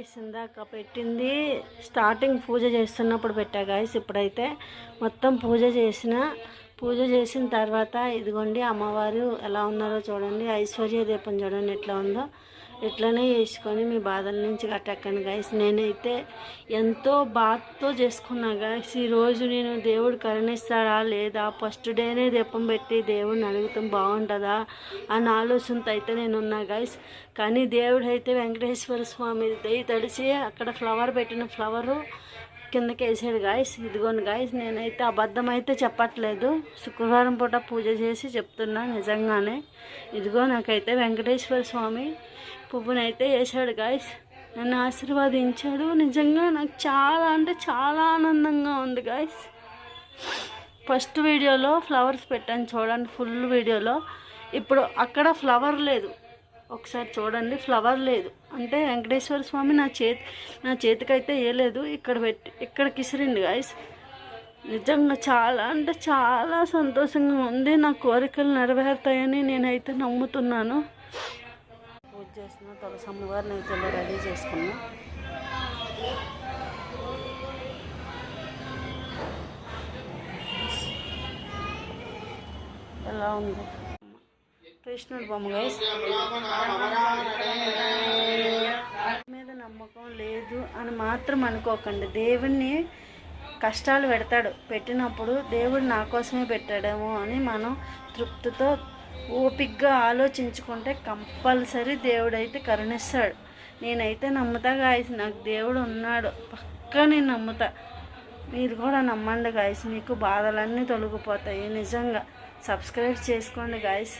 ఇందాక పెట్టింది స్టార్టింగ్ పూజ చేస్తున్నప్పుడు పెట్టా గాయస్. ఇప్పుడైతే మొత్తం పూజ చేసిన తర్వాత ఇదిగోండి అమ్మవారు ఎలా ఉన్నారో చూడండి. ఐశ్వర్య దీపం చూడండి ఎట్లా ఉందో. ఇట్లనే చేసుకొని మీ బాధల నుంచి కట్టెక్కండి గాయస్. నేనైతే ఎంతో బాధతో చేసుకున్నా గాయస్. ఈరోజు నేను దేవుడు కరుణిస్తాడా లేదా, ఫస్ట్ డేనే దీపం పెట్టి దేవుడిని అడుగుతాం బాగుంటుందా అన్న ఆలోచనతో అయితే నేను ఉన్నా గాయస్. కానీ దేవుడు అయితే వెంకటేశ్వర స్వామి దయ తడిసి అక్కడ ఫ్లవర్ పెట్టిన ఫ్లవరు కిందకి వేసాడు గాయస్. ఇదిగోండి గాయస్, నేనైతే అబద్ధం అయితే చెప్పట్లేదు. శుక్రవారం పూట పూజ చేసి చెప్తున్నా నిజంగానే. ఇదిగో నాకైతే వెంకటేశ్వర స్వామి పువ్వునైతే వేసాడు గాయస్. నన్ను ఆశీర్వదించాడు. నిజంగా నాకు చాలా అంటే చాలా ఆనందంగా ఉంది గాయస్. ఫస్ట్ వీడియోలో ఫ్లవర్స్ పెట్టాను చూడండి, ఫుల్ వీడియోలో. ఇప్పుడు అక్కడ ఫ్లవర్ లేదు, ఒకసారి చూడండి. ఫ్లవర్ లేదు అంటే వెంకటేశ్వర స్వామి నా చేతికైతే వేయలేదు, ఇక్కడికి ఇసిరింది గాయస్. నిజంగా చాలా అంటే చాలా సంతోషంగా ఉంది. నా కోరికలు నెరవేరుతాయని నేనైతే నమ్ముతున్నాను. పూజ చేస్తున్నా, తులసి అమ్మవారిని అయితే రెడీ చేసుకున్నా. ఎలా ఉంది కృష్ణుడు బొమ్మ గాయస్. మీద నమ్మకం లేదు అని మాత్రం అనుకోకండి. దేవుణ్ణి కష్టాలు పెట్టినప్పుడు దేవుడు నా కోసమే పెట్టాడేమో అని మనం తృప్తితో ఓపికగా ఆలోచించుకుంటే కంపల్సరీ దేవుడు అయితే కరుణిస్తాడు. నేనైతే నమ్ముతా గాయస్, నాకు దేవుడు ఉన్నాడు పక్కా, నేను నమ్ముతా. మీరు కూడా నమ్మండి గాయస్, మీకు బాధలన్నీ తొలగిపోతాయి. నిజంగా సబ్స్క్రైబ్ చేసుకోండి గాయస్.